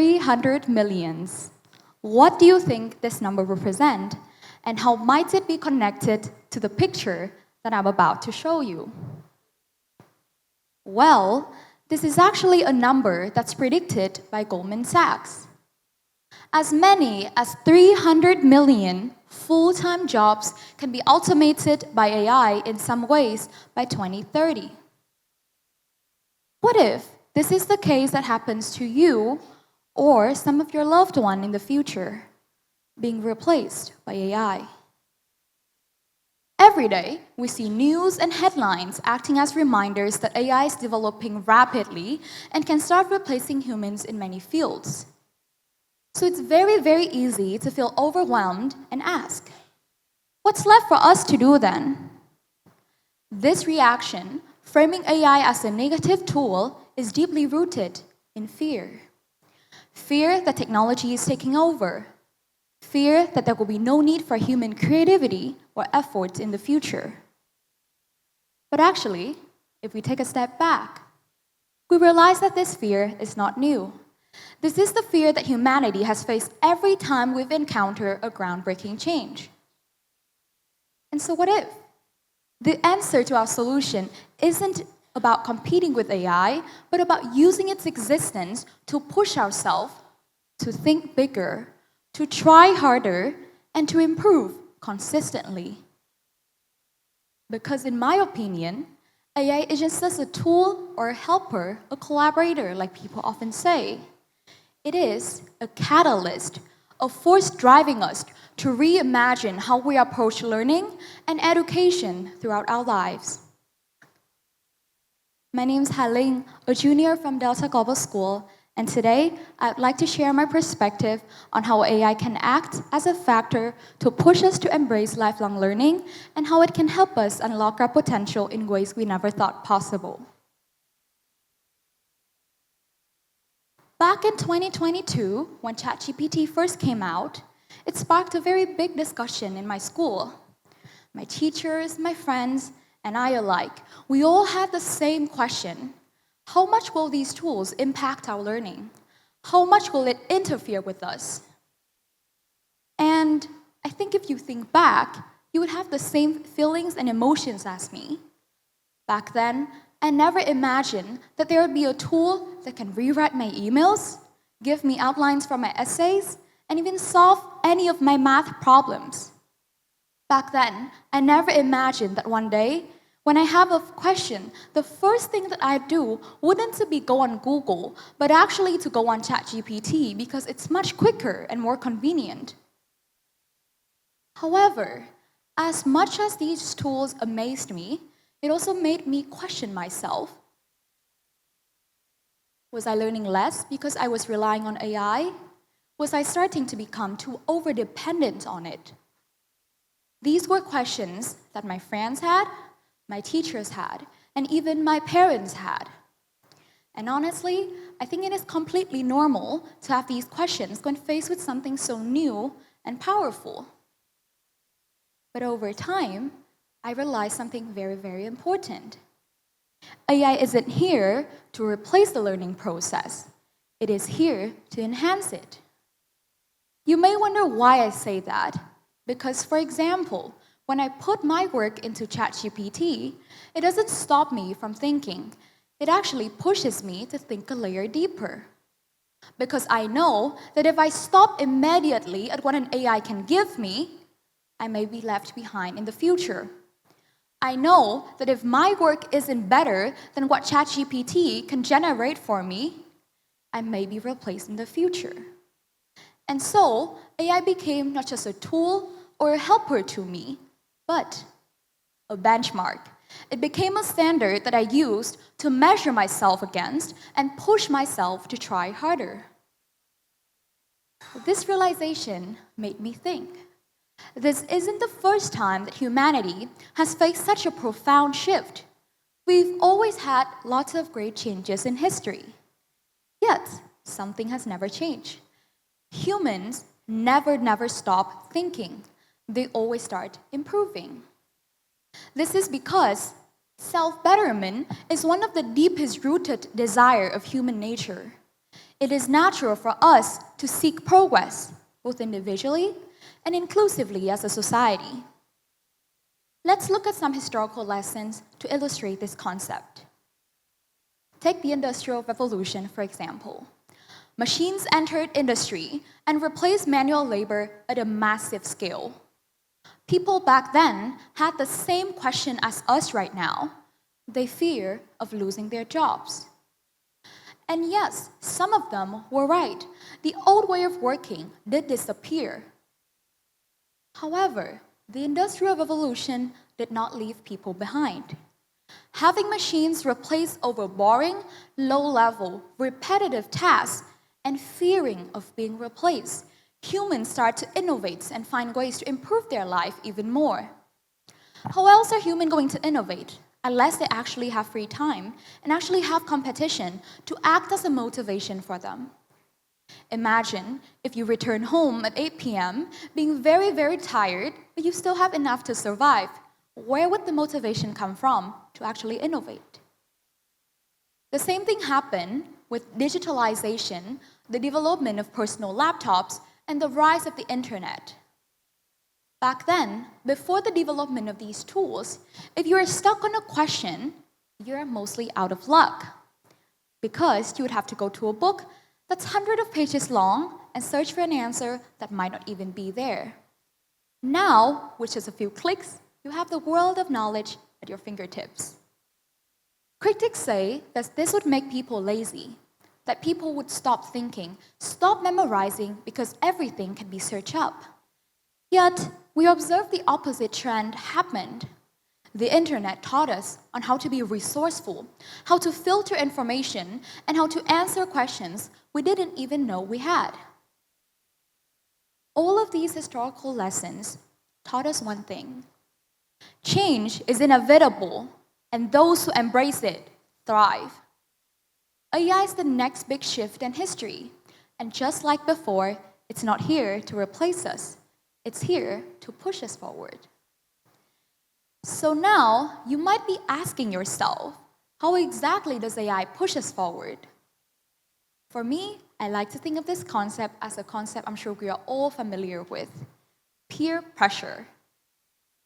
300 millions. What do you think this number represents? And how might it be connected to the picture that I'm about to show you? Well, this is actually a number that's predicted by Goldman Sachs. As many as 300 million full-time jobs can be automated by AI in some ways by 2030. What if this is the case that happens to you or some of your loved one in the future, being replaced by AI? Every day, we see news and headlines acting as reminders that AI is developing rapidly and can start replacing humans in many fields. So it's very, very easy to feel overwhelmed and ask, what's left for us to do then? This reaction, framing AI as a negative tool, is deeply rooted in fear. Fear that technology is taking over. Fear that there will be no need for human creativity or effort in the future. But actually, if we take a step back, we realize that this fear is not new. This is the fear that humanity has faced every time we've encountered a groundbreaking change. And so what if? The answer to our solution isn't about competing with AI, but about using its existence to push ourselves to think bigger, to try harder, and to improve consistently. Because in my opinion, AI isn't just a tool or a helper, a collaborator, like people often say. It is a catalyst, a force driving us to reimagine how we approach learning and education throughout our lives. My name is Linh, a junior from Delta Global School, and today I'd like to share my perspective on how AI can act as a factor to push us to embrace lifelong learning and how it can help us unlock our potential in ways we never thought possible. Back in 2022, when ChatGPT first came out, it sparked a very big discussion in my school. My teachers, my friends, and I alike, we all had the same question. How much will these tools impact our learning? How much will it interfere with us? And I think if you think back, you would have the same feelings and emotions as me. Back then, I never imagined that there would be a tool that can rewrite my emails, give me outlines for my essays, and even solve any of my math problems. Back then, I never imagined that one day, when I have a question, the first thing that I'd do wouldn't to be go on Google, but actually to go on ChatGPT because it's much quicker and more convenient. However, as much as these tools amazed me, it also made me question myself. Was I learning less because I was relying on AI? Was I starting to become too over-dependent on it? These were questions that my friends had, my teachers had, and even my parents had. And honestly, I think it is completely normal to have these questions when faced with something so new and powerful. But over time, I realized something very, very important. AI isn't here to replace the learning process. It is here to enhance it. You may wonder why I say that. Because, for example, when I put my work into ChatGPT, it doesn't stop me from thinking. It actually pushes me to think a layer deeper. Because I know that if I stop immediately at what an AI can give me, I may be left behind in the future. I know that if my work isn't better than what ChatGPT can generate for me, I may be replaced in the future. And so, AI became not just a tool or a helper to me, but a benchmark. It became a standard that I used to measure myself against and push myself to try harder. This realization made me think. This isn't the first time that humanity has faced such a profound shift. We've always had lots of great changes in history. Yet, something has never changed. Humans never stop thinking. They always start improving. This is because self-betterment is one of the deepest rooted desires of human nature. It is natural for us to seek progress, both individually and inclusively as a society. Let's look at some historical lessons to illustrate this concept. Take the Industrial Revolution, for example. Machines entered industry and replaced manual labor at a massive scale. People back then had the same question as us right now. They fear of losing their jobs. And yes, some of them were right. The old way of working did disappear. However, the Industrial Revolution did not leave people behind. Having machines replace over boring, low-level, repetitive tasks and fearing of being replaced, humans start to innovate and find ways to improve their life even more. How else are humans going to innovate unless they actually have free time and actually have competition to act as a motivation for them? Imagine if you return home at 8 p.m. being very, very tired, but you still have enough to survive. Where would the motivation come from to actually innovate? The same thing happened with digitalization, the development of personal laptops, and the rise of the internet. Back then, before the development of these tools, if you are stuck on a question, you're mostly out of luck, because you would have to go to a book that's hundreds of pages long and search for an answer that might not even be there. Now, with just a few clicks, you have the world of knowledge at your fingertips. Critics say that this would make people lazy, that people would stop thinking, stop memorizing because everything can be searched up. Yet, we observe the opposite trend happened. The internet taught us on how to be resourceful, how to filter information, and how to answer questions we didn't even know we had. All of these historical lessons taught us one thing. Change is inevitable, and those who embrace it thrive. AI is the next big shift in history, and just like before, it's not here to replace us. It's here to push us forward. So now, you might be asking yourself, how exactly does AI push us forward? For me, I like to think of this concept as a concept I'm sure we are all familiar with, peer pressure.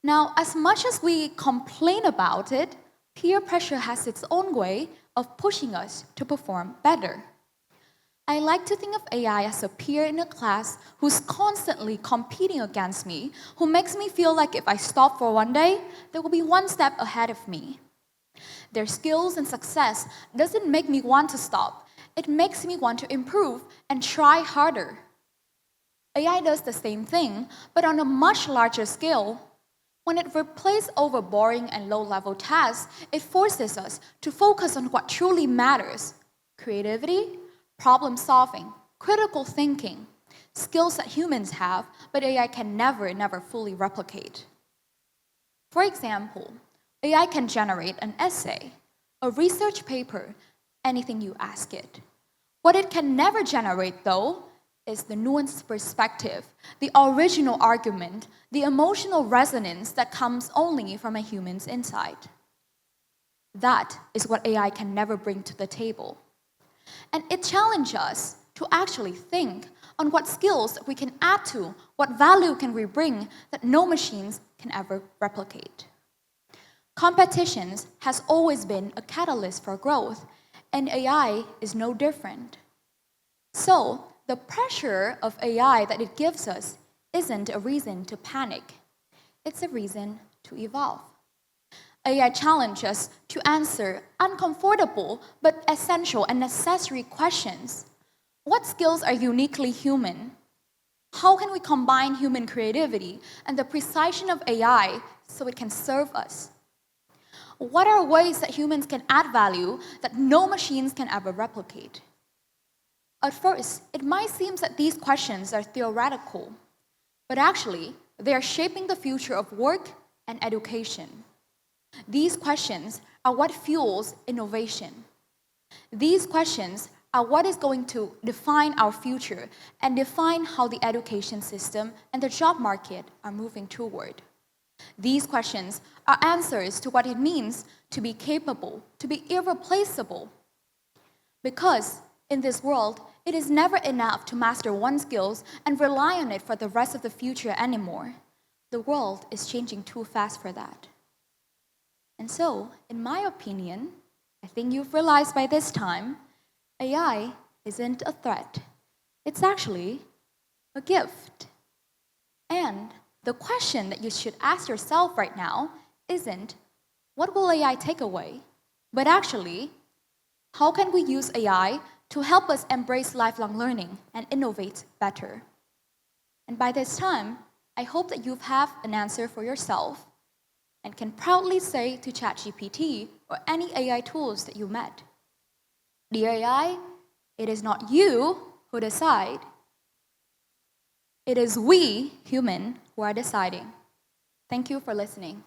Now, as much as we complain about it, peer pressure has its own way of pushing us to perform better. I like to think of AI as a peer in a class who's constantly competing against me, who makes me feel like if I stop for one day, they will be one step ahead of me. Their skills and success doesn't make me want to stop. It makes me want to improve and try harder. AI does the same thing, but on a much larger scale. When it replaces over boring and low-level tasks, it forces us to focus on what truly matters: creativity, problem solving, critical thinking, skills that humans have, but AI can never fully replicate. For example, AI can generate an essay, a research paper, anything you ask it. What it can never generate, though, is the nuanced perspective, the original argument, the emotional resonance that comes only from a human's insight. That is what AI can never bring to the table. And it challenges us to actually think on what skills we can add to, what value can we bring that no machines can ever replicate. Competitions has always been a catalyst for growth, and AI is no different. So, the pressure of AI that it gives us isn't a reason to panic. It's a reason to evolve. AI challenges us to answer uncomfortable but essential and necessary questions. What skills are uniquely human? How can we combine human creativity and the precision of AI so it can serve us? What are ways that humans can add value that no machines can ever replicate? At first, it might seem that these questions are theoretical, but actually, they are shaping the future of work and education. These questions are what fuels innovation. These questions are what is going to define our future and define how the education system and the job market are moving toward. These questions are answers to what it means to be capable, to be irreplaceable. Because in this world, it is never enough to master one skills and rely on it for the rest of the future anymore. The world is changing too fast for that. And so, in my opinion, I think you've realized by this time, AI isn't a threat. It's actually a gift. And the question that you should ask yourself right now isn't, what will AI take away? But actually, how can we use AI to help us embrace lifelong learning and innovate better? And by this time, I hope that you have an answer for yourself and can proudly say to ChatGPT or any AI tools that you met, "Dear AI, it is not you who decide. It is we, human, who are deciding." Thank you for listening.